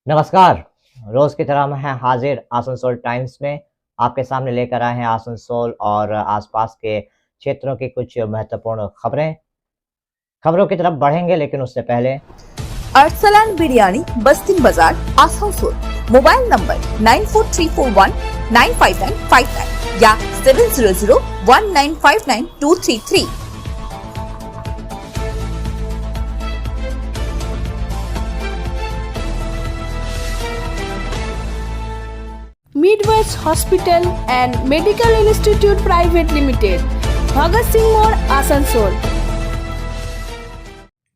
नमस्कार। रोज की तरह हम हैं हाजिर आसनसोल टाइम्स में। आपके सामने लेकर आए हैं आसनसोल और आसपास के क्षेत्रों की कुछ महत्वपूर्ण खबरों की तरफ बढ़ेंगे, लेकिन उससे पहले अरसलान बिरयानी बस्तिन बाजार आसनसोल। मोबाइल नंबर 9434195959 या 7001959233। Midwest hospital and medical institute private limited, Bhagat Singh मोड़, आसनसोल।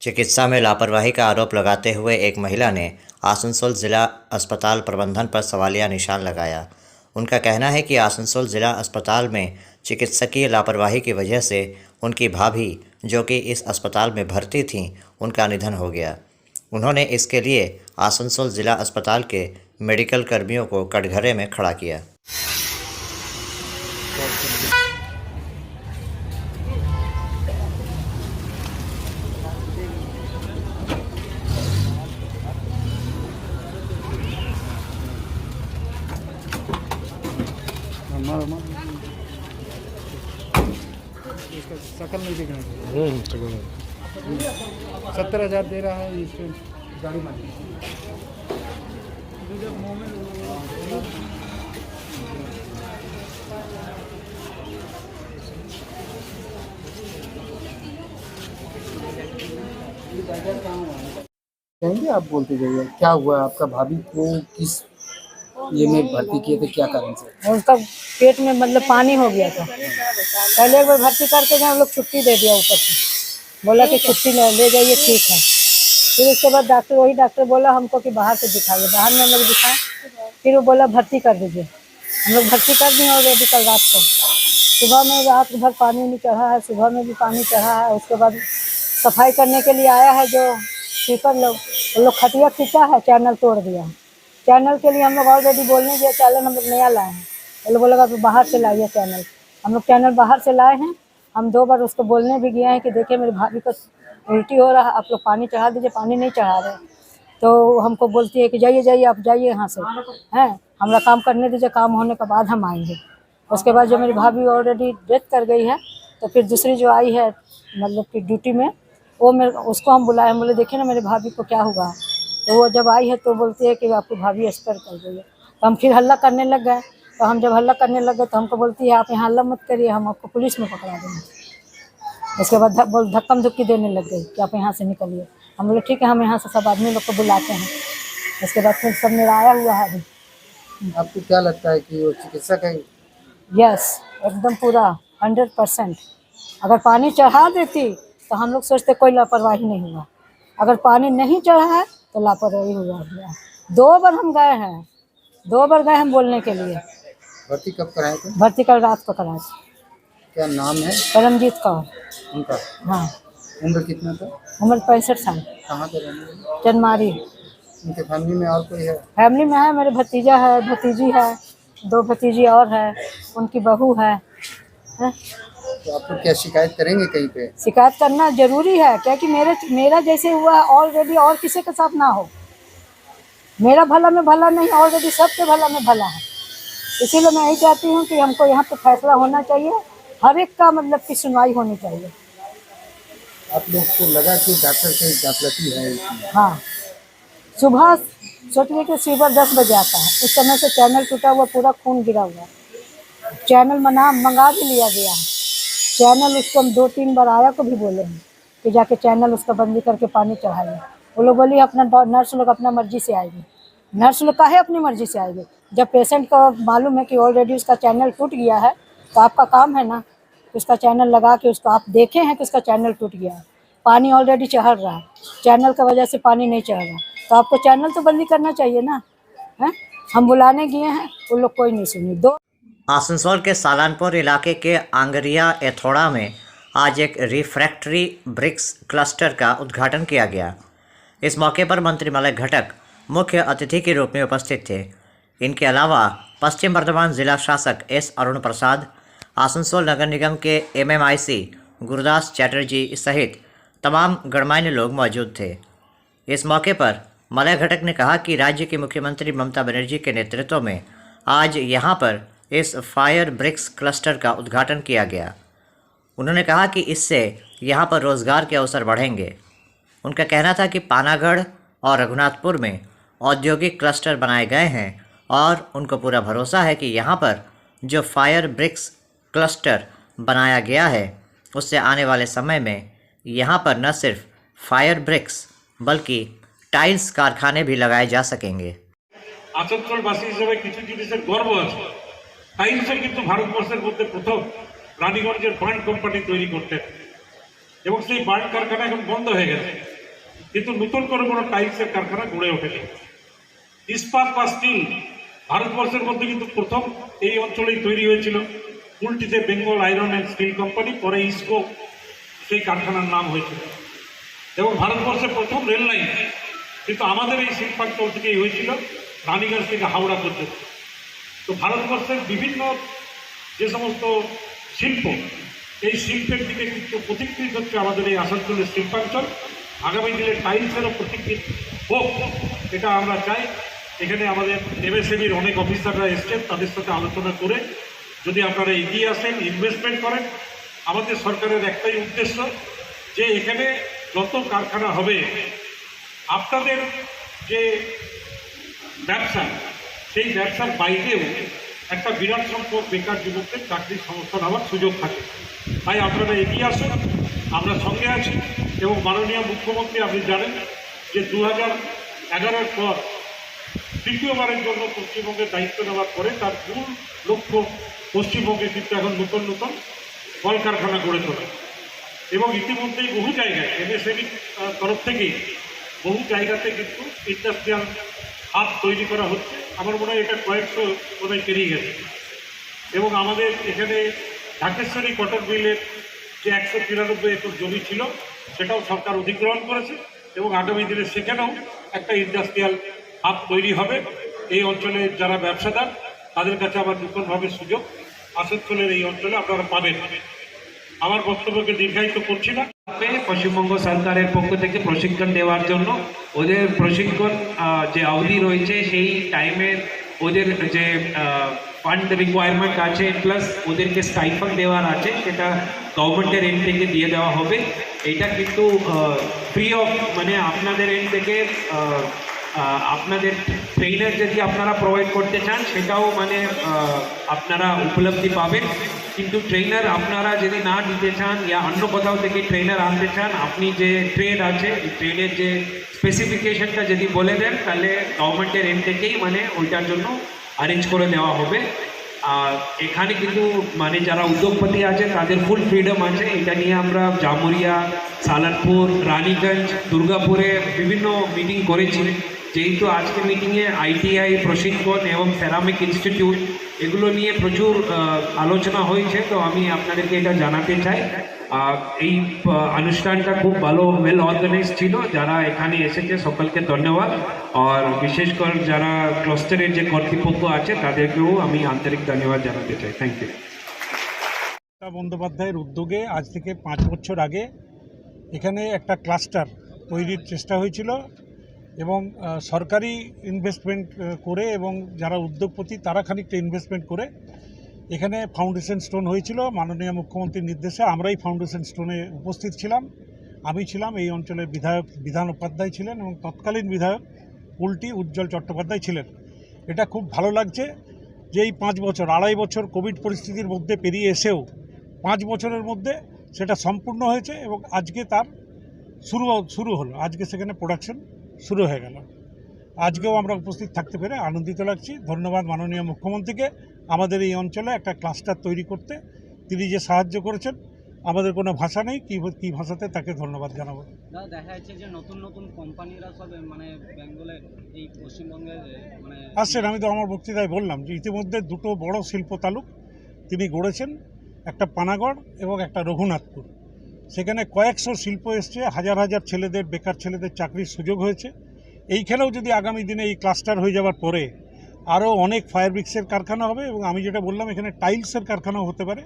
चिकित्सा में लापरवाही का आरोप लगाते हुए एक महिला ने आसनसोल जिला अस्पताल प्रबंधन पर सवालिया निशान लगाया। उनका कहना है कि आसनसोल जिला अस्पताल में चिकित्सकीय लापरवाही की वजह से उनकी भाभी, जो कि इस अस्पताल में भर्ती थीं, उनका निधन हो गया। उन्होंने इसके लिए आसनसोल जिला अस्पताल के मेडिकल कर्मियों को कटघरे में खड़ा किया। शकल नहीं दिखना चाहिए। 70,000 दे रहा है इस पे गाड़ी मालिक। कहेंगे आप बोलते जाइए, क्या हुआ आपका भाभी को किस ये में भर्ती किए थे, क्या कारण से? उसका पेट में मतलब पानी हो गया था। पहले एक बार भर्ती करके गए, हम लोग छुट्टी दे दिया ऊपर से, बोला कि छुट्टी ले जाइए, ठीक है। फिर उसके बाद वही डॉक्टर बोला हमको कि बाहर से दिखाइए। बाहर में हम लोग दिखाएं, फिर वो बोला भर्ती कर दीजिए। हम लोग भर्ती कर दिए ऑलरेडी कल रात को। सुबह में रात भर पानी नहीं चढ़ा है, सुबह में भी पानी चढ़ा है। उसके बाद सफाई करने के लिए आया है जो स्वीपर लोग, वो लोग खटिया खींचा है, चैनल तोड़ दिया है। चैनल के लिए हम लोग ऑलरेडी बोलने दिया, चैनल हम लोग नया लाए हैं। वो लोग बोलेगा तो बाहर से लाइए चैनल। हम लोग चैनल बाहर से लाए हैं। हम 2 बार उसको बोलने भी गए हैं कि देखिए मेरी भाभी को उल्टी हो रहा है, आप लोग पानी चढ़ा दीजिए, पानी नहीं चढ़ा रहे। तो हमको बोलती है कि जाइए आप जाइए यहाँ से, हैं हमारा काम करने दीजिए, काम होने के बाद हम आएंगे। उसके बाद जो मेरी भाभी ऑलरेडी डेथ कर गई है, तो फिर दूसरी जो आई है मतलब कि ड्यूटी में, उसको हम बुलाए, हम बोले देखिए ना मेरी भाभी को क्या हुआ। तो वो जब आई है तो बोलती है कि आपकी भाभी एक्सपायर कर गई है। तो हम फिर हल्ला करने लग गए। तो हम जब हल्ला करने लग गए तो हमको बोलती है आप यहाँ हल्ला मत करिए, हम आपको पुलिस में पकड़ा देंगे। उसके बाद धक्कम धुक्की देने लग गई कि आप यहाँ से निकलिए। हम बोले ठीक है, हम यहाँ से सब आदमी लोग को बुलाते हैं। उसके बाद फिर सब मेरा आया हुआ है अभी। आपको क्या लगता है कि वो चिकित्सक है? यस, एकदम पूरा 100%। अगर पानी चढ़ा देती तो हम लोग सोचते कोई लापरवाही नहीं हुआ। अगर पानी नहीं चढ़ा है तो लापरवाही हुआ। 2 बार हम गए हैं, 2 बार गए हम बोलने के लिए। भर्ती कब कराए थे? भर्ती कल रात को कराए थे। क्या नाम है परमजीत कौर। उनका? हाँ। उम्र कितना था? उम्र 65 साल। कहाँ पे रहने वाले? चनमारी। उनके फैमिली में और कोई है? फैमिली में है, मेरे भतीजा है, भतीजी है, 2 भतीजी और है, उनकी बहू है। तो आप लोग क्या शिकायत करेंगे कहीं पे? शिकायत करना जरूरी है, क्या कि मेरा जैसे हुआ है ऑलरेडी और किसी के साथ ना हो। मेरा भला में भला नहीं, ऑलरेडी सबके भला में भला है। इसीलिए मैं यही चाहती हूँ कि हमको यहाँ पे फैसला होना चाहिए, हर एक का मतलब की सुनवाई होनी चाहिए। आप लोग को लगा कि डॉक्टर से गाफिलती है इसमें? हाँ, सुबह सोचिए कि सुबह 10 बजे आता है, उस समय से चैनल टूटा हुआ, पूरा खून गिरा हुआ। चैनल मंगा भी लिया गया है। चैनल उसको हम 2-3 बार आया को भी बोले हैं कि जाके चैनल उसका बंदी करके पानी चढ़ाइए। वो लोग बोली अपना नर्स लोग अपना मर्जी से आएगी। नर्स लोग काहे अपनी मर्जी से आएगी? जब पेशेंट को मालूम है कि ऑलरेडी उसका चैनल टूट गया है, तो आपका काम है ना कि उसका चैनल लगा के उसको आप देखे हैं कि उसका चैनल टूट गया है, पानी ऑलरेडी चढ़ रहा है, चैनल की वजह से पानी नहीं चढ़ रहा, तो आपको चैनल तो बंदी करना चाहिए ना। है हम बुलाने गए हैं, वो लोग कोई नहीं सुनी। आसनसोल के सालानपुर इलाके के आंगरिया एथोड़ा में आज एक रिफ्रैक्टरी ब्रिक्स क्लस्टर का उद्घाटन किया गया। इस मौके पर मंत्री मलय घटक मुख्य अतिथि के रूप में उपस्थित थे। इनके अलावा पश्चिम बर्धमान जिला शासक एस अरुण प्रसाद, आसनसोल नगर निगम के MMIC गुरुदास चैटर्जी सहित तमाम गणमान्य लोग मौजूद थे। इस मौके पर मलय घटक ने कहा कि राज्य की मुख्यमंत्री ममता बनर्जी के नेतृत्व में आज यहां पर इस फायर ब्रिक्स क्लस्टर का उद्घाटन किया गया। उन्होंने कहा कि इससे यहां पर रोजगार के अवसर बढ़ेंगे। उनका कहना था कि पानागढ़ और रघुनाथपुर में औद्योगिक क्लस्टर बनाए गए हैं और उनको पूरा भरोसा है कि यहाँ पर जो फायर ब्रिक्स क्लस्टर बनाया गया है उससे आने वाले समय में यहाँ पर न सिर्फ फायर ब्रिक्स बल्कि टाइल्स कारखाने भी लगाए जा सकेंगे। আসানসোলবাসী হিসেবে কিছু জিনিসের গর্ব আছে। টাইলসে কিন্তু ভারতবর্ষের মধ্যে প্রথম রানীগঞ্জের বার্ন কোম্পানি তৈরি করতেন এবং সেই বার্ন কারখানা এখন বন্ধ হয়ে গেছে, কিন্তু নতুন করে কোনো টাইলসের কারখানা গড়ে ওঠেনি। ইস্পাত বা স্টিল ভারতবর্ষের মধ্যে কিন্তু প্রথম এই অঞ্চলেই তৈরি হয়েছিল। কুলটিতে Bengal iron and steel company, পরে ইস্কো সেই কারখানার নাম হয়েছিল। এবং ভারতবর্ষের প্রথম রেল লাইন কিন্তু আমাদের এই শিল্পাঞ্চল থেকেই হয়েছিল, রানীগঞ্জ থেকে হাওড়া পর্যন্ত। তো ভারতবর্ষের বিভিন্ন যে সমস্ত শিল্প, এই শিল্পের দিকে কিন্তু প্রতিকৃত হচ্ছে আমাদের এই আসানসোলের শিল্পাঞ্চল। আগামী দিনে টাইলসেরও প্রতিকৃত হোক, এটা আমরা চাই। এখানে আমাদের এমএসএমইর অনেক অফিসাররা এসছেন, তাদের সাথে আলোচনা করে যদি আপনারা এগিয়ে আসেন, ইনভেস্টমেন্ট করেন। আমাদের সরকারের একটাই উদ্দেশ্য যে এখানে যত কারখানা হবে আপনাদের যে ব্যবসা, সেই ব্যবসার বাইরেও একটা বিরাট সংখ্যক বেকার যুবকদের চাকরির সংস্থান হওয়ার সুযোগ থাকে। তাই আপনারা এগিয়ে আসুন, আমরা সঙ্গে আছি। এবং মাননীয় মুখ্যমন্ত্রী আপনি জানেন যে 2011-এর পর তৃতীয়বারের জন্য পশ্চিমবঙ্গের দায়িত্ব নেওয়ার পরে তার মূল লক্ষ্য পশ্চিমবঙ্গে কিন্তু এখন নতুন নতুন কলকারখানা গড়ে তোলা। এবং ইতিমধ্যেই বহু জায়গায় এমএসএমই তরফ থেকেই বহু জায়গাতে কিন্তু ইন্ডাস্ট্রিয়াল হাব তৈরি করা হচ্ছে। আমার মনে হয় এটা কয়েকশো বোধহয় পেরিয়ে গেছে। এবং আমাদের এখানে ঢাকেশ্বরী কটন মিলের যে 193 একর জমি ছিল সেটাও সরকার অধিগ্রহণ করেছে এবং আগামী দিনে সেখানেও একটা ইন্ডাস্ট্রিয়াল হাব তৈরি হবে। এই অঞ্চলে যারা ব্যবসাদার তাদের কাছে আবার নতুনভাবে সুযোগ আসানসোলের এই অঞ্চলে আপনারা পাবেন। আমার বক্তব্যকে দীর্ঘায়িত করছি না। পশ্চিমবঙ্গ সরকারের পক্ষ থেকে প্রশিক্ষণ দেওয়ার জন্য ওদের প্রশিক্ষণ যে অবধি রয়েছে সেই টাইমের ওদের যে ফান্ড রিকোয়ারমেন্ট আছে প্লাস ওদেরকে স্টাইফন্ড দেওয়ার আছে, সেটা গভর্নমেন্টের এন্ড থেকে দিয়ে দেওয়া হবে। এটা কিন্তু ফ্রি অফ, মানে আপনাদের এন্ড থেকে আপনাদের ট্রেনার যদি আপনারা প্রোভাইড করতে চান সেটাও মানে আপনারা উপলব্ধি পাবেন। কিন্তু ট্রেনার আপনারা যদি না দিতে চান या অন্য কোথাও থেকে ট্রেনার আনতে চান, আপনি যে ট্রেড আছে এই ট্রেডের যে স্পেসিফিকেশনটা যদি বলে দেন তাহলে গভর্নমেন্টের এন্ড থেকেই মানে ওইটার জন্য অ্যারেঞ্জ করে দেওয়া হবে। আর এখানে কিন্তু মানে যারা উদ্যোগপতি আছে তাদের ফুল ফ্রিডম আছে। এটা নিয়ে আমরা জামুরিয়া, সালারপুর, রানীগঞ্জ, দুর্গাপুরে বিভিন্ন মিটিং করেছি। যেহেতু আজকে মিটিংয়ে আইটিআই প্রশিক্ষণ এবং সেরামিক ইনস্টিটিউট এগুলো নিয়ে প্রচুর আলোচনা হয়েছে, তো আমি আপনাদেরকে এটা জানাতে চাই। এই অনুষ্ঠানটা খুব ভালো ওয়েল অর্গানাইজ ছিল। যারা এখানে এসেছে সকলকে ধন্যবাদ। আর বিশেষ করে যারা ক্লাস্টারের যে কর্তৃপক্ষ আছে তাদেরকেও আমি আন্তরিক ধন্যবাদ জানাতে চাই। Thank you. মমতা বন্দ্যোপাধ্যায়ের উদ্যোগে আজ থেকে 5 বছর আগে এখানে একটা ক্লাস্টার তৈরির চেষ্টা হয়েছিল এবং সরকারি ইনভেস্টমেন্ট করে এবং যারা উদ্যোগপতি তারা খানিকটা ইনভেস্টমেন্ট করে এখানে ফাউন্ডেশন স্টোন হয়েছিল। মাননীয় মুখ্যমন্ত্রীর নির্দেশে আমরাই ফাউন্ডেশন স্টোনে উপস্থিত ছিলাম। আমি ছিলাম, এই অঞ্চলের বিধান উপাধ্যায় ছিলেন এবং তৎকালীন বিধায়ক কুলটি উজ্জ্বল চট্টোপাধ্যায় ছিলেন। এটা খুব ভালো লাগছে যে এই 5 বছর, 2.5 বছর কোভিড পরিস্থিতির মধ্যে পেরিয়ে এসেও 5 বছরের মধ্যে সেটা সম্পূর্ণ হয়েছে এবং আজকে তার শুরু হলো। আজকে সেখানে প্রোডাকশন শুরু হয়ে গেল। আজকেও আমরা উপস্থিত থাকতে পেরে আনন্দিত লাগছি। ধন্যবাদ মাননীয় মুখ্যমন্ত্রীকে আমাদের এই অঞ্চলে একটা ক্লাস্টার তৈরি করতে তিনি যে সাহায্য করেছেন। আমাদের কোনো ভাষা নেই, কী ভাষাতে তাকে ধন্যবাদ জানাবো। দেখা যাচ্ছে যে নতুন নতুন কোম্পানিরা সব মানে বেঙ্গলে এই পশ্চিমবঙ্গে মানে আসছেন। আমি তো আমার বক্তৃতায় বললাম যে ইতিমধ্যে 2টো বড় শিল্প তালুক তিনি গড়েছেন, একটা পানাগড় এবং একটা রঘুনাথপুর। সেখানে কয়েকশো শিল্প এসছে, হাজার হাজার ছেলেদের, বেকার ছেলেদের চাকরির সুযোগ হয়েছে। এইখানেও যদি আগামী দিনে এই ক্লাস্টার হয়ে যাওয়ার পরে আরও অনেক ফায়ার ব্রিক্সের কারখানা হবে এবং আমি যেটা বললাম এখানে টাইলসের কারখানাও হতে পারে,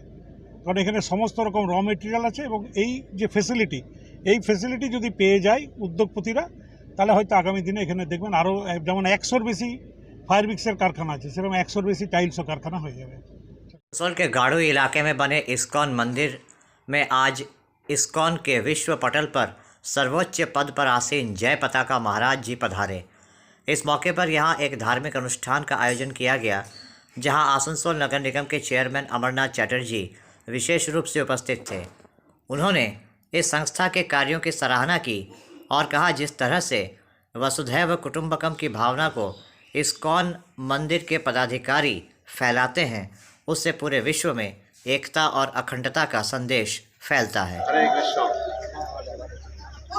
কারণ এখানে সমস্ত রকম র মেটেরিয়াল আছে। এবং এই যে ফেসিলিটি, এই ফেসিলিটি যদি পেয়ে যায় উদ্যোগপতিরা তাহলে হয়তো আগামী দিনে এখানে দেখবেন আরও যেমন 100-র বেশি ফায়ার ব্রিক্সের কারখানা আছে, সেরকম 100-র বেশি টাইলসও कारखाना हो যাবে। आसनसोल के गाड़ू इलाके में बने इस्कॉन मंदिर में आज इस्कॉन के विश्व पटल पर सर्वोच्च पद पर आसीन जय पताका महाराज जी पधारे। इस मौके पर यहाँ एक धार्मिक अनुष्ठान का आयोजन किया गया, जहाँ आसनसोल नगर निगम के चेयरमैन अमरनाथ चटर्जी विशेष रूप से उपस्थित थे। उन्होंने इस संस्था के कार्यों की सराहना की और कहा, जिस तरह से वसुधैव कुटुंबकम की भावना को इस्कॉन मंदिर के पदाधिकारी फैलाते हैं, उससे पूरे विश्व में एकता और अखंडता का संदेश फैलता है। হরে কৃষ্ণ।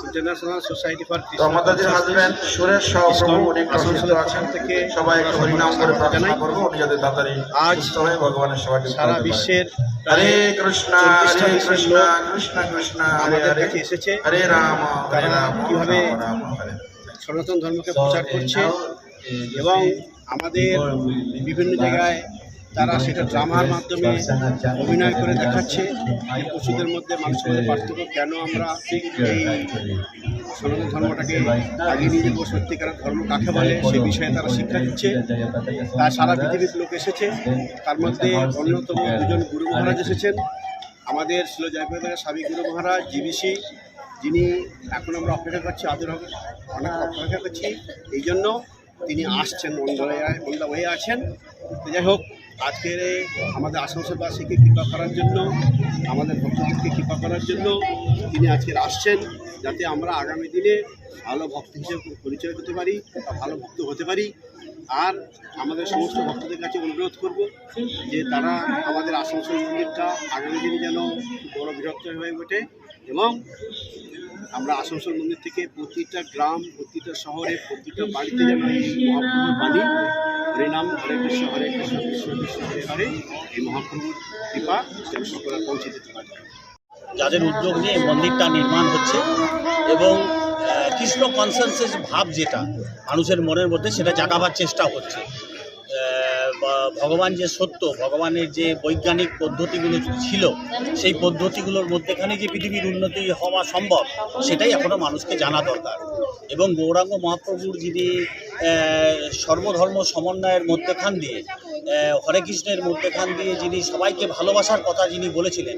ইন্টারন্যাশনাল সোসাইটি ফর তো আমাদের হাজবেন্ড সুরেশ সহপ্রভু উনি প্রশংসিত আছেন থেকে সবাই একটু হরিনাম করে প্রার্থনা করবো, উনি যাতে তাড়াতাড়ি আজ সুস্থ হয়ে ভগবানের সেবাকে সারা বিশ্বের হরে কৃষ্ণ কৃষ্ণ কৃষ্ণ কৃষ্ণ হরে আমাদের হরে কাছে এসেছে, হরে রাম হরে তারা রাম কিভাবে রাম রাম হরে। সনাতন ধর্মকে প্রচার করছে এবং আমাদের বিভিন্ন জায়গায় তারা সেটা ড্রামার মাধ্যমে অভিনয় করে দেখাচ্ছে যে পশুদের মধ্যে মানুষের মধ্যে পার্থক্য, কেন আমরা এই সনাতন ধর্মটাকে আগিয়ে নিয়ে যাবো, সত্যিকার ধর্ম কাকে বলে সেই বিষয়ে তারা শিক্ষা দিচ্ছে। তার সারা পৃথিবীর লোক এসেছে, তার মধ্যে অন্যতম দুজন গুরু মহারাজ এসেছেন। আমাদের ছিল জয়প্রদার স্বামী গুরু মহারাজ জিবিসি, যিনি এখন আমরা অপেক্ষা করছি, আদর হবে অনেক অপেক্ষা করছি, এই জন্য তিনি আসছেন, মন্দা হয়ে আছেন। তো যাই হোক, আজকের আমাদের আসানসোলবাসীকে কৃপা করার জন্য, আমাদের ভক্তদেরকে কৃপা করার জন্য তিনি আজকের আসছেন, যাতে আমরা আগামী দিনে ভালো ভক্ত হিসেবে পরিচয় করতে পারি বা ভালো ভক্ত হতে পারি। আর আমাদের সমস্ত ভক্তদের কাছে অনুরোধ করব যে তারা আমাদের আসানসোল মন্দিরটা আগামী দিনে যেন বড় বৃহত্তর হয়ে ওঠে এবং আমরা আসানসোল মন্দির থেকে প্রতিটা গ্রাম, প্রতিটা শহরে, প্রতিটা বাড়িতে যেন এই মহাপ্রভুর বাণী হরে নাম হরে কৃষ্ণ কৃষ্ণ কৃষ্ণ হরে হরে এই মহাপ্রভুর কৃপা যেন সকলে পৌঁছে দিতে পারে। যাদের উদ্যোগ নিয়ে মন্দিরটা নির্মাণ হচ্ছে এবং কৃষ্ণ কনসেনসাস ভাব যেটা মানুষের মনের মধ্যে, সেটা জাগাবার চেষ্টা হচ্ছে। ভগবান যে সত্য, ভগবানের যে বৈজ্ঞানিক পদ্ধতিগুলো ছিল, সেই পদ্ধতিগুলোর মধ্যেখানে যে পৃথিবীর উন্নতি হওয়া সম্ভব, সেটাই এখনও মানুষকে জানা দরকার। এবং গৌরাঙ্গ মহাপ্রভুর যিনি সর্বধর্ম সমন্বয়ের মধ্যেখান দিয়ে, হরে কৃষ্ণের মধ্যেখান দিয়ে যিনি সবাইকে ভালোবাসার কথা যিনি বলেছিলেন,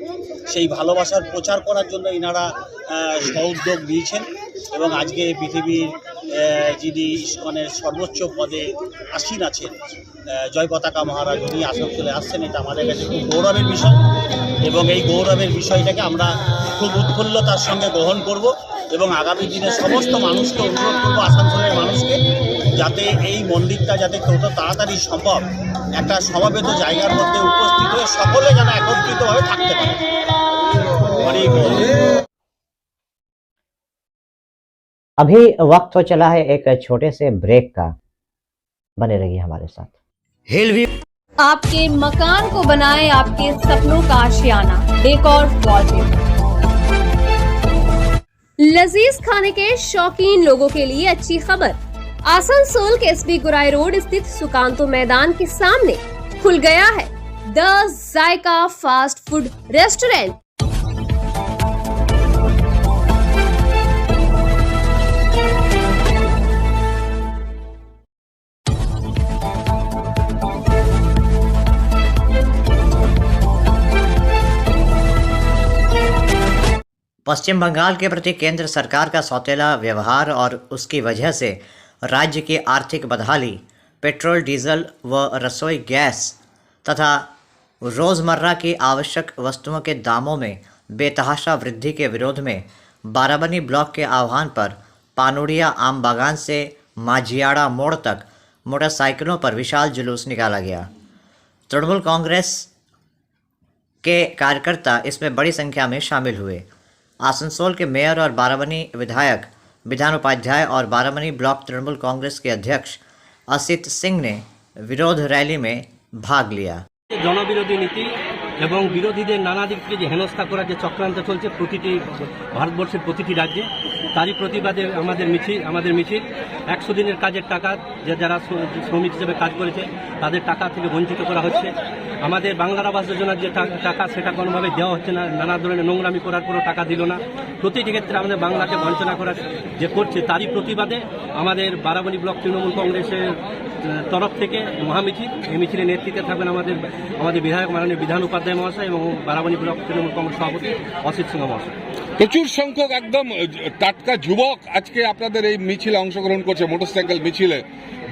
সেই ভালোবাসার প্রচার করার জন্য ইনারা সউদ্যোগ নিয়েছেন। এবং আজকে পৃথিবীর যিনি ইস্কনের সর্বোচ্চ পদে আসীন আছেন জয় পতাকা মহারাজ, উনি আসানসোলে আসছেন, এটা আমাদের কাছে খুব গৌরবের বিষয়। এবং এই গৌরবের বিষয়টাকে আমরা খুব উৎফুল্লতার সঙ্গে গ্রহণ করব এবং আগামী দিনে সমস্ত মানুষকে অনুরোধ করবো, আসানসোলের মানুষকে, যাতে এই মন্দিরটা যাতে যত তাড়াতাড়ি সম্ভব একটা সমবেত জায়গার মধ্যে উপস্থিত হয়ে সকলে যেন একত্রিতভাবে থাকতে পারে। अभी वक्त हो चला है एक छोटे से ब्रेक का, बने रहिए हमारे साथ। हिल व्यू आपके मकान को बनाए आपके सपनों का आशियाना, डेकोर वॉलपेपर। लजीज खाने के शौकीन लोगों के लिए अच्छी खबर, आसनसोल के एसबी गुराई रोड स्थित सुकांतो मैदान के सामने खुल गया है the Zaika fast food restaurant. Paschim Bangal के प्रति केंद्र सरकार का सौतेला व्यवहार और उसकी वजह से राज्य की आर्थिक बदहाली, पेट्रोल डीजल व रसोई गैस तथा रोज़मर्रा की आवश्यक वस्तुओं के दामों में बेतहाशा वृद्धि के विरोध में बाराबनी ब्लॉक के आह्वान पर पानुड़िया आम बागान से माझियाड़ा मोड़ तक मोटरसाइकिलों पर विशाल जुलूस निकाला गया। तृणमूल कांग्रेस के कार्यकर्ता इसमें बड़ी संख्या में शामिल हुए। आसनसोल के मेयर और बाराबनी विधायक, विधान उपाध्याय और बाराबनी ब्लॉक तृणमूल कांग्रेस के अध्यक्ष असित सिंह ने विरोध रैली में भाग लिया। জনবিরোধী নীতি এবং বিরোধীদের নানা দিক থেকে যে হেনস্থা করার যে চক্রান্ত চলছে প্রতিটি ভারতবর্ষের প্রতিটি রাজ্যে, তারই প্রতিবাদে আমাদের মিছিল 100 দিনের কাজের টাকা যারা শ্রমিক হিসেবে কাজ করেছে তাদের টাকা থেকে বঞ্চিত করা হচ্ছে। আমাদের বাংলার আবাস যোজনার যে টাকা সেটা কোনোভাবে দেওয়া হচ্ছে না, নানা ধরনের নোংরামি করার পরও টাকা দিল না। প্রতিটি ক্ষেত্রে আমাদের বাংলাকে বঞ্চনা করার যে করছে তারই প্রতিবাদে আমাদের বারাবণী ব্লক তৃণমূল কংগ্রেসের তরফ থেকে মহামিছিল। এই মিছিলের নেতৃত্বে থাকবেন আমাদের বিধায়ক মাননীয় বিধান উপাধ্যায় মহাশয় এবং বারাবণী ব্লক তৃণমূল কংগ্রেস সভাপতি অসিত সিংহ মহাশয়। প্রচুর সংখ্যক একদম টাটকা যুবক আজকে আপনাদের এই মিছিলে অংশগ্রহণ করছে, মোটরসাইকেল মিছিলে।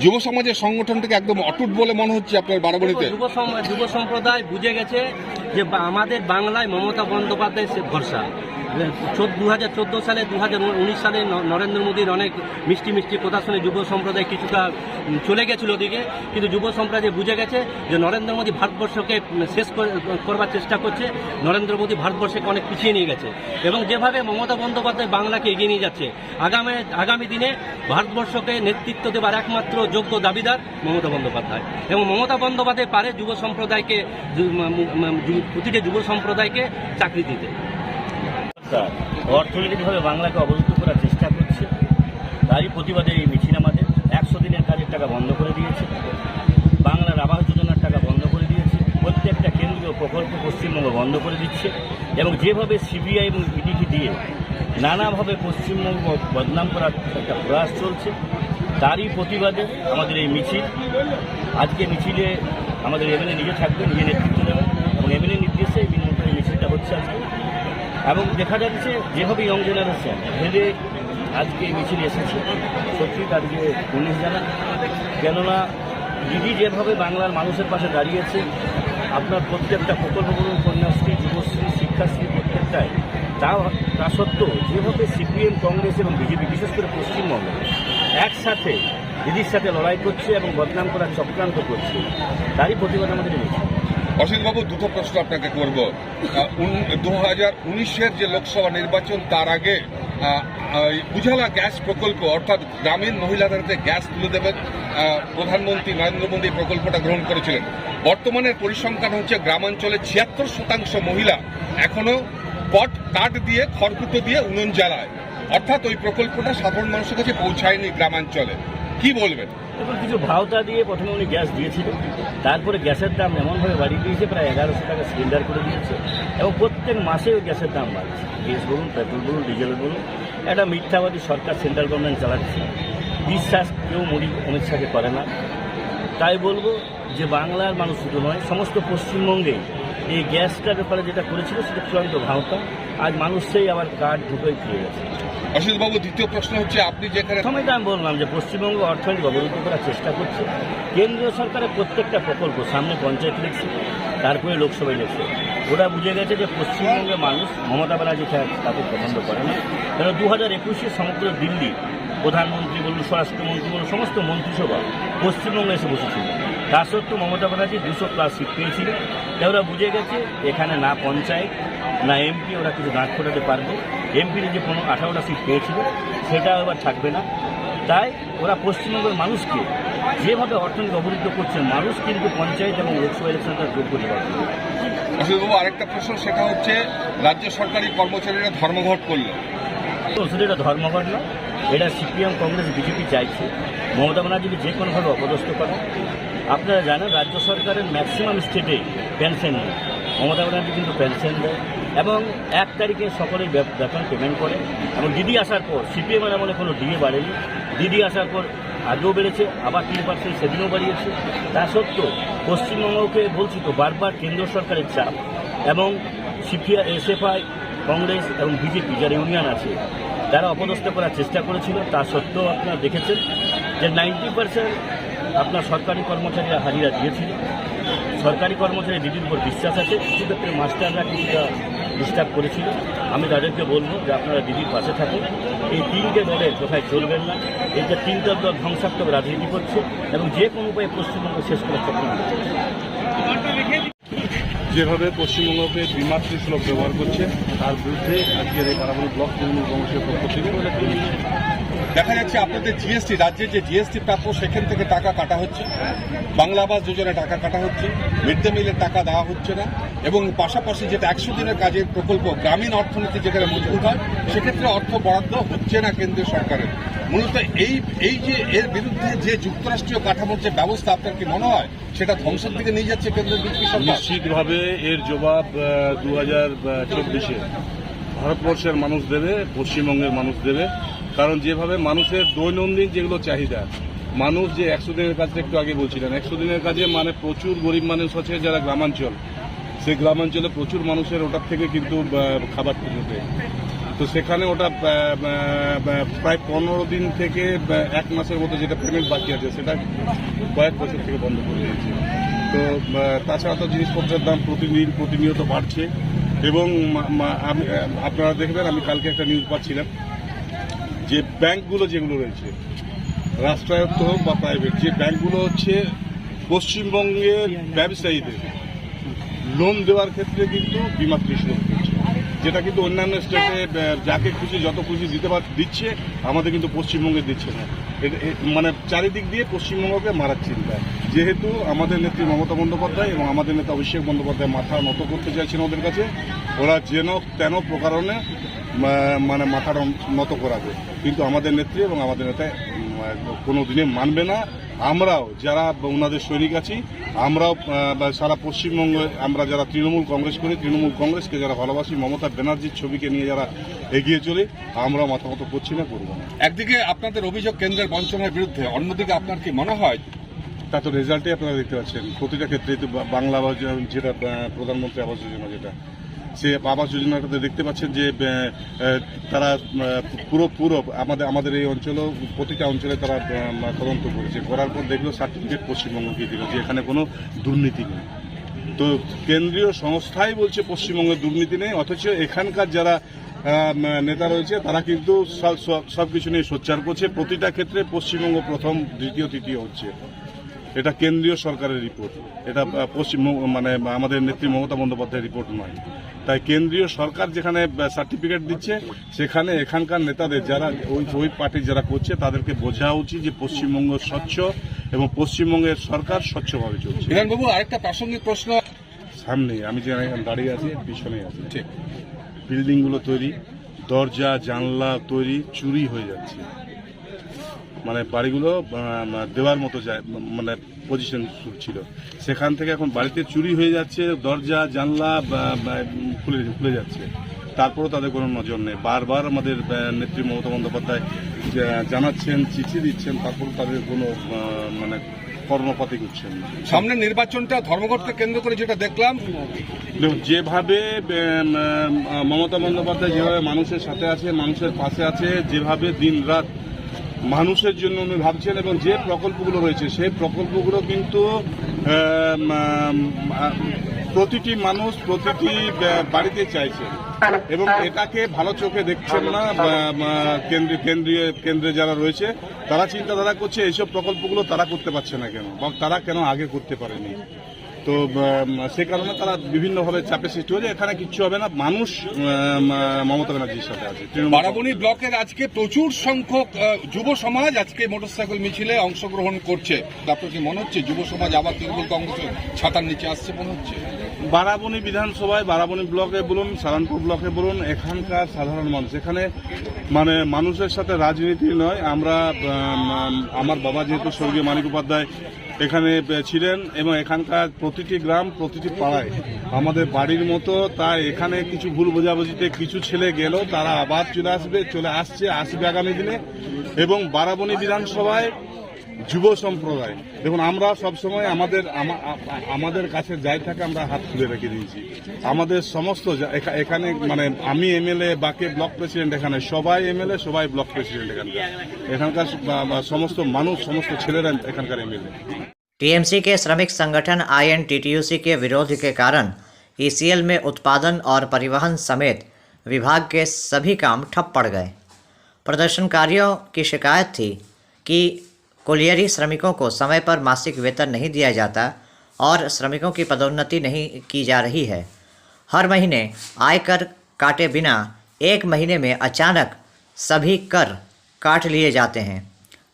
যুব সমাজের সংগঠনটাকে একদম অটুট বলে মনে হচ্ছে আপনার বারাবণীতে। যুব সম্প্রদায় বুঝে গেছে যে আমাদের বাংলায় মমতা বন্দ্যোপাধ্যায় ভরসা। 2014 সালে 2019 সালে নরেন্দ্র মোদীর অনেক মিষ্টি কথা শুনে যুব সম্প্রদায় কিছুটা চলে গেছিল ওদিকে, কিন্তু যুব সম্প্রদায় বুঝে গেছে যে নরেন্দ্র মোদী ভারতবর্ষকে শেষ করবার চেষ্টা করছে। নরেন্দ্র মোদী ভারতবর্ষকে অনেক পিছিয়ে নিয়ে গেছে এবং যেভাবে মমতা বন্দ্যোপাধ্যায় বাংলাকে এগিয়ে নিয়ে যাচ্ছে, আগামী দিনে ভারতবর্ষকে নেতৃত্ব দেবার একমাত্র যোগ্য দাবিদার মমতা বন্দ্যোপাধ্যায়। এবং মমতা বন্দ্যোপাধ্যায় পারে প্রতিটি যুব সম্প্রদায়কে চাকরি দিতে। অর্থনৈতিকভাবে বাংলাকে অবরুদ্ধ করার চেষ্টা করছে, তারই প্রতিবাদে এই মিছিল আমাদের। 100 দিনের কাজের টাকা বন্ধ করে দিয়েছে, বাংলার আবাস যোজনার টাকা বন্ধ করে দিয়েছে, প্রত্যেকটা কেন্দ্রীয় প্রকল্প পশ্চিমবঙ্গ বন্ধ করে দিচ্ছে এবং যেভাবে সিবিআই এবং ইডি দিয়ে নানাভাবে পশ্চিমবঙ্গ বদনাম করার একটা প্রয়াস চলছে, তারই প্রতিবাদে আমাদের এই মিছিল। আজকে মিছিলে আমাদের এমএলএ নিজে থাকবেন, নিজে নেতৃত্ব দেবেন এবং এমএলএ নির্দেশে এই মিছিলটা হচ্ছে আজকে। এবং দেখা যাচ্ছে যেভাবে ইয়ং জেনারেশন ভেবে আজকে এই মিছিলে এসেছে, সত্যি তাদেরকে পুলিশ জানান। কেননা দিদি যেভাবে বাংলার মানুষের পাশে দাঁড়িয়েছে, আপনার প্রত্যেকটা প্রকল্প বলুন, কন্যাশ্রী, যুবশ্রী, শিক্ষাশ্রী, প্রত্যেকটাই তা সত্ত্বেও যেভাবে সিপিএম, কংগ্রেস এবং বিজেপি বিশেষ করে পশ্চিমবঙ্গে একসাথে দিদির সাথে লড়াই করছে এবং বদনাম করার চক্রান্ত করছে, তারই প্রতিবাদ আমাদের মিছিল। অসিতবাবু, দুটো প্রশ্ন আপনাকে করব। 2019-এর যে লোকসভা নির্বাচন, তার আগে উজালা গ্যাস প্রকল্প অর্থাৎ গ্রামীণ মহিলাদের হাতে গ্যাস তুলে দেবেন প্রধানমন্ত্রী নরেন্দ্র মোদী প্রকল্পটা গ্রহণ করেছিলেন। বর্তমানের পরিসংখ্যান হচ্ছে গ্রামাঞ্চলে 76% মহিলা এখনো কাঠ দিয়ে, খড়কুটো দিয়ে উনুন জ্বালায়, অর্থাৎ ওই প্রকল্পটা সাধারণ মানুষের কাছে পৌঁছায়নি গ্রামাঞ্চলে। কি বলবেন? এবং কিছু ভাওতা দিয়ে প্রথমে উনি গ্যাস দিয়েছিলেন, তারপরে গ্যাসের দাম এমনভাবে বাড়িয়ে দিয়েছে, প্রায় 1100 টাকা সিলিন্ডার করে দিয়েছে এবং প্রত্যেক মাসে ওই গ্যাসের দাম বাড়ছে। গ্যাস বলুন, পেট্রোল বলুন, ডিজেল বলুন, একটা মিথ্যাবাদী সরকার সেন্ট্রাল গভর্নমেন্ট চালাচ্ছে। বিশ্বাস কেউ মোদী অমিত শাহকে করে না। তাই বলবো যে বাংলার মানুষ শুধু নয়, সমস্ত পশ্চিমবঙ্গে এই গ্যাসটার ব্যাপারে যেটা করেছিল সেটা চূড়ান্ত ভাওতা। আজ মানুষ সেই আবার কার্ড ঢুকেই ফিরে গেছে। অসিতবাবু, দ্বিতীয় প্রশ্ন হচ্ছে, আপনি যেখানে সময়টা আমি বললাম যে পশ্চিমবঙ্গ অর্থনৈতিক অবরুদ্ধ করার চেষ্টা করছে। কেন্দ্রীয় সরকারের প্রত্যেকটা প্রকল্প, সামনে পঞ্চায়েত ইলেকশন, তারপরে লোকসভা ইলেকশন, ওরা বুঝে গেছে যে পশ্চিমবঙ্গের মানুষ মমতা ব্যানার্জি তাকে পছন্দ করে না। কারণ 2021-এ সমগ্র দিল্লি প্রধানমন্ত্রী বলুন, স্বরাষ্ট্রমন্ত্রী বলুন, সমস্ত মন্ত্রিসভা পশ্চিমবঙ্গে এসে বসেছিল। তা সত্ত্বেও মমতা ব্যানার্জি 200+ সিট পেয়েছিল। তাই ওরা বুঝে গেছে এখানে না পঞ্চায়েত না এমপি ওরা কিছু দাঁড় করাতে পারবে। এমপির যে 18টা সিট পেয়েছিল সেটা এবার থাকবে না। তাই ওরা পশ্চিমবঙ্গের মানুষকে যেভাবে অর্থনৈতিক অবরুদ্ধ করছে, মানুষ কিন্তু পঞ্চায়েত এবং লোকসভা ইলেকশন তার যোগ্য করতে পারবে। অসিতবাবু, আরেকটা প্রশ্ন, সেটা হচ্ছে রাজ্য সরকারি কর্মচারীরা ধর্মঘট করলো। তো শুধু এটা ধর্মঘট না, এটা সিপিএম, কংগ্রেস, বিজেপি চাইছে মমতা ব্যানার্জিকে যে কোনোভাবে অপদস্থ করা। আপনারা জানেন রাজ্য সরকারের ম্যাক্সিমাম স্টেটে পেনশন নেই, মমতা ব্যানার্জি কিন্তু পেনশন দেয় এবং 1 তারিখে সকলেই বেতন পেমেন্ট করে। এবং দিদি আসার পর সিপিএমের আমলে কোনো ডিএ বাড়েনি, দিদি আসার পর আগেও বেড়েছে, আবার 3% সেদিনও বাড়িয়েছে। তা সত্ত্বেও পশ্চিমবঙ্গকে বলছি তো বারবার কেন্দ্র সরকারের চাপ এবং এসএফআই, কংগ্রেস এবং বিজেপি যারা ইউনিয়ন আছে তারা অপদস্থ করার চেষ্টা করেছিল। তা সত্ত্বেও আপনারা দেখেছেন যে 90% আপনার সরকারি কর্মচারীরা হাজিরা দিয়েছিল। সরকারি কর্মচারী দিদির উপর বিশ্বাস আছে। কিছু ক্ষেত্রে মাস্টাররা কিছুটা ডিস্টার্ব করেছিল। আমি তাদেরকে বলবো যে আপনারা দিদির পাশে থাকুন। এই 3টে দলের কোথায় চলবেন না। এই যে 3টা দল ধ্বংসাত্মক রাজনীতি করছে এবং যে কোনো উপায়ে পশ্চিমবঙ্গ শেষ করার চেষ্টা করছে। যেভাবে পশ্চিমবঙ্গকে দ্বিমাত্রিক শ্লোক ব্যবহার করছে, তার বিরুদ্ধে আজকের এই বারাবণী ব্লক তৃণমূল কংগ্রেসের পক্ষ থেকে দেখা যাচ্ছে আপনাদের জিএসটি, রাজ্যের যে জিএসটি প্রাপ্য সেখান থেকে টাকা কাটা হচ্ছে, বাংলা আবাস যোজনায় টাকা কাটা হচ্ছে, মিড ডে মিলের টাকা দেওয়া হচ্ছে না, এবং পাশাপাশি যেটা 100 দিনের কাজের প্রকল্প গ্রামীণ অর্থনীতি যেখানে মজবুত হয় সেক্ষেত্রে অর্থ বরাদ্দ হচ্ছে না কেন্দ্রীয় সরকারের। মূলত এই যে এর বিরুদ্ধে যে যুক্তরাষ্ট্রীয় কাঠামোর যে ব্যবস্থা, আপনার কি মনে হয় সেটা ধ্বংসের দিকে নিয়ে যাচ্ছে কেন্দ্রের বিজেপি সরকার? নিশ্চিতভাবে এর জবাব 2024-এ ভারতবর্ষের মানুষ দেবে, পশ্চিমবঙ্গের মানুষ দেবে। কারণ যেভাবে মানুষের দৈনন্দিন যেগুলো চাহিদা, মানুষ যে 100 দিনের কাজটা একটু আগে বলছিলেন, 100 দিনের কাজে মানে প্রচুর গরিব মানুষ আছে যারা গ্রামাঞ্চল, সেই গ্রামাঞ্চলে প্রচুর মানুষের ওটার থেকে কিন্তু খাবার তুলতে, তো সেখানে ওটা প্রায় 15 দিন থেকে 1 মাসের মতো যেটা পেমেন্ট বাকি আছে সেটা কয়েক বছর থেকে বন্ধ করে দিয়েছে। তো তাছাড়া তো জিনিসপত্রের দাম প্রতিনিয়ত বাড়ছে, এবং আপনারা দেখবেন, আমি কালকে একটা নিউজ পাচ্ছিলাম যে ব্যাংকগুলো যেগুলো রয়েছে, রাষ্ট্রায়ত্ত হোক বা প্রাইভেট, যে ব্যাংকগুলো হচ্ছে পশ্চিমবঙ্গের ব্যবসায়ীদের লোন দেওয়ার ক্ষেত্রে কিন্তু বিমাতৃ সুযোগ দিচ্ছে, যেটা কিন্তু অন্যান্য স্টেটে যাকে খুশি যত খুশি দিচ্ছে, আমাদের কিন্তু পশ্চিমবঙ্গে দিচ্ছে না। মানে চারিদিক দিয়ে পশ্চিমবঙ্গকে মারার চিন্তা। যেহেতু আমাদের নেত্রী মমতা বন্দ্যোপাধ্যায় এবং আমাদের নেতা অভিষেক বন্দ্যোপাধ্যায় মাথা নত করতে চাইছেন ওদের কাছে, ওরা যেন তেন প্রকারণে মানে মাথা নত করাবে, কিন্তু আমাদের নেত্রী এবং আমাদের নেতা কোনো দিনে মানবে না। আমরাও যারা ওনাদের সৈনিক আছি, আমরাও সারা পশ্চিমবঙ্গে আমরা যারা তৃণমূল কংগ্রেস করি, তৃণমূল কংগ্রেসকে যারা ভালোবাসি, মমতা ব্যানার্জির ছবিকে নিয়ে যারা এগিয়ে চলে, আমরাও মাথা মতো করছি না, করবো না। একদিকে আপনাদের অভিযোগ কেন্দ্রের বঞ্চনার বিরুদ্ধে, অন্যদিকে আপনার কি মনে হয় তা তো রেজাল্টে আপনারা দেখতে পাচ্ছেন, প্রতিটা ক্ষেত্রে তো বাংলা আবাস যেটা প্রধানমন্ত্রী আবাস যোজনা, যেটা সে আবাস যোজনাটাতে দেখতে পাচ্ছেন যে তারা পুরো আমাদের এই অঞ্চলেও প্রতিটা অঞ্চলে তারা তদন্ত করেছে, করার পর দেখলো সার্টিফিকেট পশ্চিমবঙ্গকে দিল যে এখানে কোনো দুর্নীতি নেই। তো কেন্দ্রীয় সংস্থাই বলছে পশ্চিমবঙ্গের দুর্নীতি নেই, অথচ এখানকার যারা নেতা রয়েছে তারা কিন্তু সব কিছু নিয়ে সোচ্চার করছে। প্রতিটা ক্ষেত্রে পশ্চিমবঙ্গ প্রথম, দ্বিতীয়, তৃতীয় হচ্ছে। এটা কেন্দ্রীয় সরকারের রিপোর্ট, এটা মানে আমাদের নেত্রী মমতা বন্দ্যোপাধ্যায়ের রিপোর্ট নয়। তাই কেন্দ্রীয় সরকার যেখানে সার্টিফিকেট দিচ্ছে, সেখানে এখানকার নেতাদের যারা ওই পার্টি যারা করছে তাদেরকে বোঝা উচিত যে পশ্চিমবঙ্গ স্বচ্ছ এবং পশ্চিমবঙ্গের সরকার স্বচ্ছভাবে চলছে। বিধানবাবু, আরেকটা প্রাসঙ্গিক প্রশ্ন। সামনে আমি যে দাঁড়িয়ে আছি, পিছনে আছি, ঠিক বিল্ডিংগুলো তৈরি, দরজা জানলা তৈরি, চুরি হয়ে যাচ্ছে, মানে বাড়িগুলো দেওয়ার মতো যায়, মানে পজিশন ছিল, সেখান থেকে এখন বাড়িতে চুরি হয়ে যাচ্ছে, দরজা জানলা খুলে যাচ্ছে, তারপরেও তাদের কোনো নজর নেই। বারবার আমাদের নেত্রী মমতা বন্দ্যোপাধ্যায় জানাচ্ছেন, চিঠি দিচ্ছেন, তারপর তাদের কোনো মানে কর্ণপাতই করছেন না। সামনে নির্বাচনটা ধর্মঘটকে কেন্দ্র করে যেটা দেখলাম, যেভাবে মমতা বন্দ্যোপাধ্যায় যেভাবে মানুষের সাথে আছে, মানুষের পাশে আছে, যেভাবে দিন রাত মানুষের জন্য উনি ভাবছেন, এবং যে প্রকল্পগুলো রয়েছে সেই প্রকল্পগুলো কিন্তু প্রতিটি মানুষ প্রতিটি বাড়িতে চাইছে, এবং এটাকে ভালো চোখে দেখছেন না কেন্দ্রে যারা রয়েছে। তারা চিন্তাধারা করছে এইসব প্রকল্পগুলো তারা করতে পারছে না কেন, বা তারা কেন আগে করতে পারেনি। তো সে কারণে তারা বিভিন্নভাবে চাপে সৃষ্টি হয়েছে। এখানে কিচ্ছু হবে না, মানুষ মমতা ব্যানার্জির সাথে আছে। বারাবণী ব্লকের আজকে প্রচুর সংখ্যক যুব সমাজ আজকে মোটরসাইকেল মিছিলে অংশগ্রহণ করছে। আপনার কি মনে হচ্ছে যুব সমাজ আবার তৃণমূল কংগ্রেসের ছাতার নিচে আসছে মনে হচ্ছে? বারাবণী বিধানসভায়, বারাবণী ব্লকে বলুন, সারানপুর ব্লকে বলুন, এখানকার সাধারণ মানুষ, এখানে মানে মানুষের সাথে রাজনীতি নয়। আমার বাবা যেহেতু স্বর্গীয় মানিক উপাধ্যায় এখানে ছিলেন, এবং এখানকার প্রতিটি গ্রাম, প্রতিটি পাড়ায় আমাদের বাড়ির মতো, তাই এখানে কিছু ভুল বোঝাবুঝিতে কিছু ছেলে গেল, তারা আবার আসবে আগামী দিনে। এবং বারাবণী বিধানসভায় যুব সম্প্রদায়, দেখুন আমরা সবসময় আমাদের কাছে যাই থাকে আমরা হাত খুলে রেখে দিয়েছি। আমাদের সমস্ত এখানে মানে আমি এমএলএ, বাকি ব্লক প্রেসিডেন্ট, এখানে সবাই এমএলএ, সবাই ব্লক প্রেসিডেন্ট, এখানকার সমস্ত মানুষ, সমস্ত ছেলেরা এখানকার এমএলএ। टीएमसी के श्रमिक संगठन INTTUC के विरोध के कारण ECL में उत्पादन और परिवहन समेत विभाग के सभी काम ठप पड़ गए। प्रदर्शनकारियों की शिकायत थी कि कोलियरी श्रमिकों को समय पर मासिक वेतन नहीं दिया जाता और श्रमिकों की पदोन्नति नहीं की जा रही है। हर महीने आयकर काटे बिना 1 महीने में अचानक सभी कर काट लिए जाते हैं।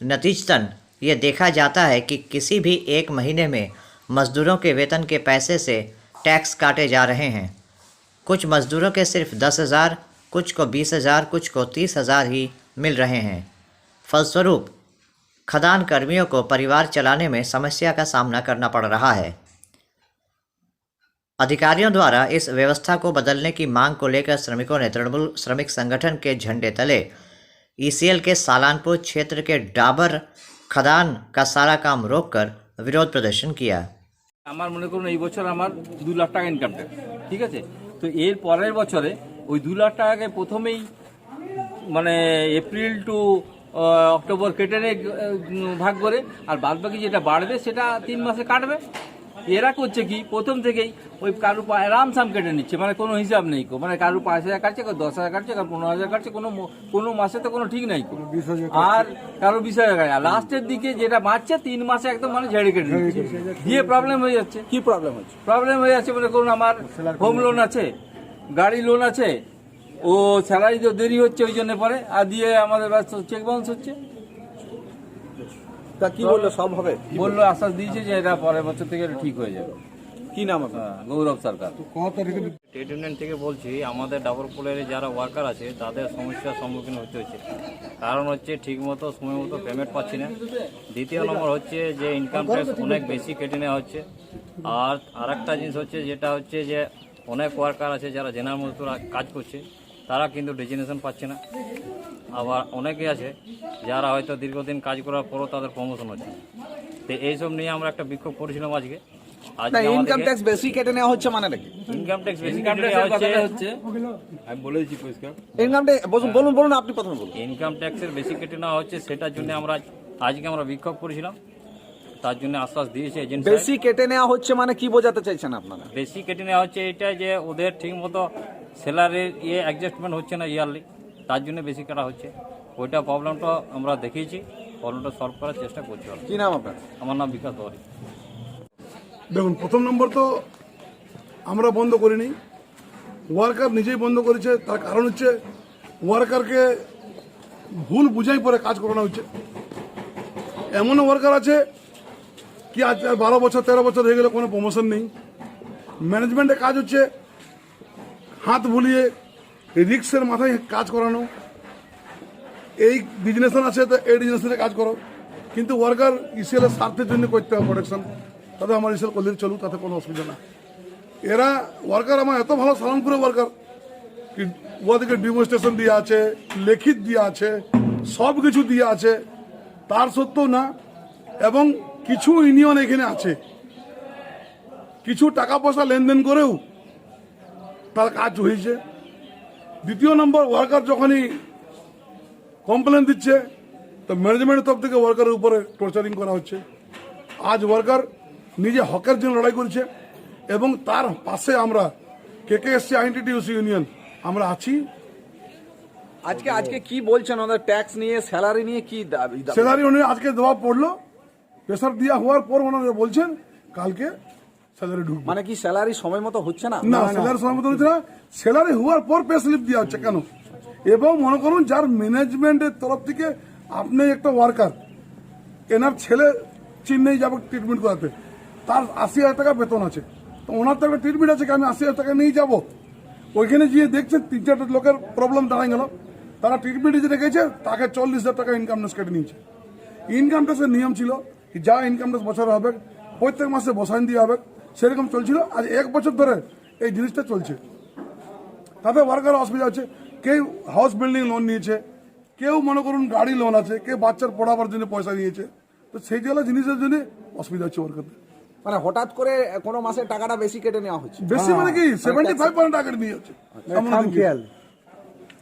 नतीजतन ये देखा जाता है कि किसी भी एक महीने में मज़दूरों के वेतन के पैसे से टैक्स काटे जा रहे हैं। कुछ मज़दूरों के सिर्फ 10,000, कुछ को 20,000, कुछ को 30,000 ही मिल रहे हैं। फलस्वरूप खदान कर्मियों को परिवार चलाने में समस्या का सामना करना पड़ रहा है। अधिकारियों द्वारा इस व्यवस्था को बदलने की मांग को लेकर श्रमिकों ने तृणमूल श्रमिक संगठन के झंडे तले ईसीएल के सालानपुर क्षेत्र के डाबर खदान का सारा काम रोककर विरोध प्रदर्शन किया। আমার মনে করুন এই বছর আমার 2 লাখ টাকা ইনকাম ট্যাক্স, ঠিক আছে। তো এর পরের বছরে ওই 2 লাখ টাকাকে প্রথমেই মানে এপ্রিল টু অক্টোবর কেটে ভাগ করে, আর বাদবাকি যেটা বাড়বে সেটা 3 মাসে কাটবে। এরা করছে কি প্রথম থেকেই ওই কারো আরামসাম কেটে নিচ্ছে, মানে কোনো হিসাব নেই, মানে কারো 5,000 কাটছে, কারো 10,000 কাটছে, কারো 15,000 কাটছে, কোনো মাসে তো কোনো ঠিক নাই, আর কারো 20,000 কাটছে। আর লাস্টের দিকে যেটা বাঁচছে 3 মাসে একদম মানে ঝেড়ে কেটে নিচ্ছে, দিয়ে প্রবলেম হয়ে যাচ্ছে। কি প্রবলেম হচ্ছে? প্রবলেম হয়ে যাচ্ছে মনে করুন আমার হোম লোন আছে, গাড়ি লোন আছে, ও স্যালারি তো দেরি হচ্ছে ওই জন্য পরে, আর দিয়ে আমাদের ব্যস্ত চেক বাউন্স হচ্ছে। তা কি বললো সব হবে? বললো আশ্বাস দিয়েছে যে এটা পরের বছর থেকে ঠিক হয়ে যাবে। কি নাম আপনার? গৌরব সরকার। ট্রেড ইউনিয়ন থেকে বলছি, আমাদের ডাবরপুলের যারা ওয়ার্কার আছে তাদের সমস্যার সম্মুখীন হতে হচ্ছে। কারণ হচ্ছে ঠিকমতো সময় মতো পেমেন্ট পাচ্ছি না। দ্বিতীয় নম্বর হচ্ছে যে ইনকাম ট্যাক্স অনেক বেশি কেটে নেওয়া হচ্ছে। আর আরেকটা জিনিস হচ্ছে যেটা হচ্ছে যে অনেক ওয়ার্কার আছে যারা জেনারেল মজদুর কাজ করছে, তারা কিন্তু ডেজিগনেশন পাচ্ছে না। আবার অনেকে আছে যারা হয়তো দীর্ঘদিন কাজ করার পরও তাদের প্রমোশন হচ্ছে না। তো এইসব নিয়ে আমরা একটা বিক্ষোভ করেছিলাম আজকে। ইনকাম ট্যাক্স বেশি কেটে নেওয়া হচ্ছে মানে নাকি? ইনকাম ট্যাক্স বেশি কেটে নেওয়া হচ্ছে, আমি বলে দিচ্ছি পরিষ্কার। ইনকাম ট্যাক্স বলুন আপনি প্রথমে বলুন। ইনকাম ট্যাক্সের বেশি কেটে নেওয়া হচ্ছে, সেটার জন্য আজকে আমরা বিক্ষোভ করেছিলাম। তার জন্য আশ্বাস দিয়েছে এজেন্সি। বেশি কেটে নেওয়া হচ্ছে মানে কি বোঝাতে চাইছেন আপনারা? বেশি কেটে নেওয়া হচ্ছে এটা যে ওদের ঠিকমতো স্যালারির অ্যাডজাস্টমেন্ট হচ্ছে না ইয়ারলি, তার জন্য বেশি কাটা হচ্ছে। ওইটা প্রবলেমটা আমরা দেখিয়েছি, প্রবলেমটা সলভ করার চেষ্টা করছি। কি নাম আপনার? আমার নাম বিকাশ বাউরি। দেখুন, প্রথম নম্বর তো আমরা বন্ধ করিনি, ওয়ার্কার নিজেই বন্ধ করেছে। তার কারণ হচ্ছে ওয়ার্কারকে ভুল বুঝাই পরে কাজ করানো হচ্ছে। এমনও ওয়ার্কার আছে কি আজ 12 বছর 13 বছর হয়ে গেলে কোনো প্রমোশন নেই। ম্যানেজমেন্টে কাজ হচ্ছে হাত ভুলিয়ে রিক্সের মাথায় কাজ করানো। এই বিজনেস আছে তো এই বিজনেসে কাজ করো, কিন্তু ওয়ার্কার ইসিএলের স্বার্থের জন্য করতে হবে প্রোটেকশন। তাতে আমার ইসিএল করলে চলুক, তাতে কোনো অসুবিধা না। এরা ওয়ার্কার আমার এত ভালো সালামপুরে ওয়ার্কার কি ওদেরকে ডিমনস্ট্রেশন দিয়ে আছে, লিখিত দিয়ে আছে, সব কিছু দিয়ে আছে, তার সত্ত্বেও না। এবং কিছু ইউনিয়ন এখানে আছে, কিছু টাকা পয়সা লেনদেন করেও তার কাজ হয়েছে। দ্বিতীয় নম্বর, ওয়ার্কার যখনই কমপ্লেন দিচ্ছে তো ম্যানেজমেন্টের তরফ থেকে ওয়ার্কারের উপরে টর্চারিং করা হচ্ছে। আজ ওয়ার্কার নিজে হকের জন্য লড়াই করছে এবং তার পাশে আমরা কেকেএসসি আইএনটিটিউসি ইউনিয়ন আমরা আছি। আজকে কি বলছেন ওদের ট্যাক্স নিয়ে, স্যালারি নিয়ে কি দাবি? স্যালারি উনি আজকে দেওয়া পড়লো, প্রেসার দেওয়া হওয়ার পর ওনারা বলছেন কালকে স্যালারি ঢুকবে। মানে কি স্যালারি সময় মতো হচ্ছে না? না, স্যালারি সময় মতো হচ্ছে না। স্যালারি হওয়ার পর পে স্লিপ দেওয়া হচ্ছে কেন? এবং মনে করুন যার ম্যানেজমেন্টের তরফ থেকে আপনি একটা ওয়ার্কার, এনার ছেলে চেন্নাই যাবে ট্রিটমেন্ট করাতে, তার 80,000 টাকা বেতন আছে, তো ওনার তো একটা ট্রিটমেন্ট আছে কি আমি 80,000 টাকা নিয়ে যাবো। ওইখানে গিয়ে দেখছেন 3-4টা লোকের প্রবলেম দাঁড়ায় গেল, তারা ট্রিটমেন্ট যে রেখেছে তাকে 40,000 টাকা ইনকাম ট্যাক্স কেটে নিয়েছে। ইনকাম ট্যাক্সের নিয়ম ছিল যা ইনকাম ট্যাক্স বছরে হবে প্রত্যেক মাসে বসাইন দিয়ে হবে, সেরকম চলছিল। আজ 1 বছর ধরে এই জিনিসটা চলছে, তাতে ওয়ার্কার অসুবিধা হচ্ছে। কেউ হাউস বিল্ডিং লোন নিয়েছে, কেউ মনে করুন গাড়ি লোন আছে, কেউ বাচ্চার পড়াবার জন্য পয়সা নিয়েছে, তো সেই জন্য জিনিসের জন্য অসুবিধা হচ্ছে ওয়ার্কারদের। মানে হঠাৎ করে কোনো মাসে টাকাটা বেশি কেটে নেওয়া হচ্ছে। বেশি মানে কি 75% টাকা কেটে নিয়ে যাচ্ছে।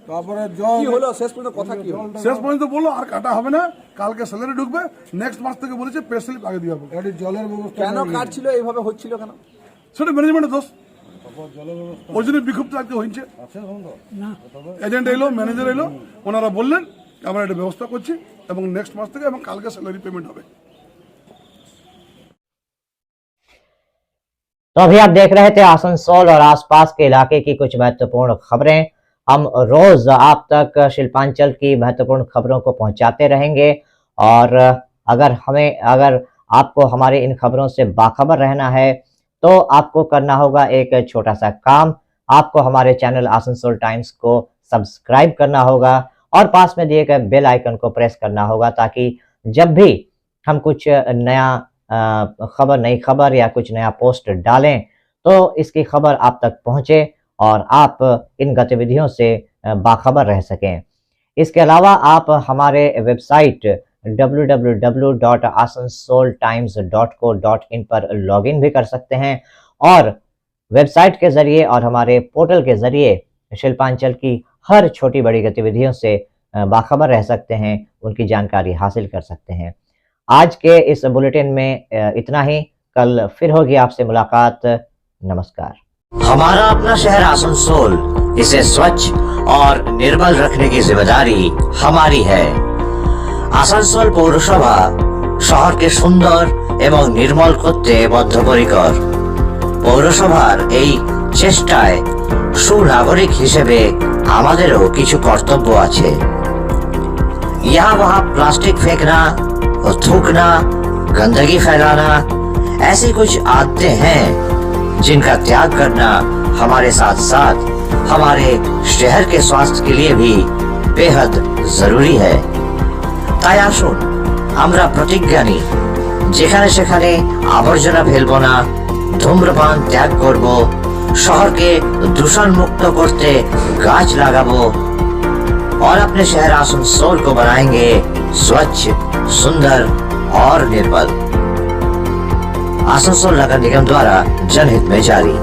তারপরে কি হলো শেষ পর্যন্ত কথা কি হলো? শেষ পর্যন্ত বললো আর কাটা হবে না, কালকে স্যালারি ঢুকবে, নেক্সট মাস থেকে বলেছে পে স্লিপ আগে দিয়ে হবে। জলের ব্যবস্থা কেন কাটছিল, এইভাবে হচ্ছিল কেন? সেটা ম্যানেজমেন্টের দোষ, ওই জন্য বিক্ষুব্ধ আজকে হয়েছে। এজেন্ট এলো, ম্যানেজার এলো, ওনারা বললেন আমরা এটা ব্যবস্থা করছি এবং নেক্সট মাস থেকে এবং কালকে স্যালারি পেমেंट হবে। तो अभी आप देख रहे थे आसनसोल और आसपास के इलाके की कुछ महत्वपूर्ण खबरें। हम रोज आप तक शिल्पांचल की महत्वपूर्ण खबरों को पहुंचाते रहेंगे। और अगर आपको हमारे इन खबरों से बाखबर रहना है तो आपको करना होगा एक छोटा सा काम। आपको हमारे चैनल आसनसोल टाइम्स को सब्सक्राइब करना होगा और पास में दिए गए बेल आइकन को प्रेस करना होगा, ताकि जब भी हम कुछ नई खबर या कुछ नया पोस्ट डालें तो इसकी खबर आप तक पहुंचे और आप इन गतिविधियों से बाखबर रह सकें। इसके अलावा आप हमारे वेबसाइट www.asansoltimes.co.in पर लॉगिन भी कर सकते हैं और वेबसाइट के जरिए और हमारे पोर्टल के जरिए शिल्पांचल की हर छोटी बड़ी गतिविधियों से बाखबर रह सकते हैं, उनकी जानकारी हासिल कर सकते हैं। आज के इस बुलेटिन में इतना ही। कल फिर होगी आपसे मुलाकात। नमस्कार। हमारा अपना शहर आसनसोल, इसे स्वच्छ और निर्मल रखने की जिम्मेदारी हमारी है। आसनसोल पौरसभा শহরকে সুন্দর এবং নির্মল করতে বদ্ধপরিকর। পৌরসভার এই চেষ্টায় সুনাগরিক হিসেবে আমাদেরও কিছু কর্তব্য আছে। यहाँ वहाँ प्लास्टिक फेंकना और थूकना, गंदगी फैलाना, ऐसी कुछ आदतें हैं जिनका त्याग करना हमारे साथ साथ हमारे शहर के स्वास्थ्य के लिए भी बेहद जरूरी है। তাই আসুন আমরা প্রতিজ্ঞা নিই, যেখানে সেখানে আবর্জনা ফেলবো না, ধূম্রপান ত্যাগ করব, শহরকে দূষণ মুক্ত করতে গাছ लगाबो और अपने शहर आसनसोल को बनाएंगे स्वच्छ, सुंदर और निर्मल। आसनसोल नगर निगम द्वारा जनहित में जारी।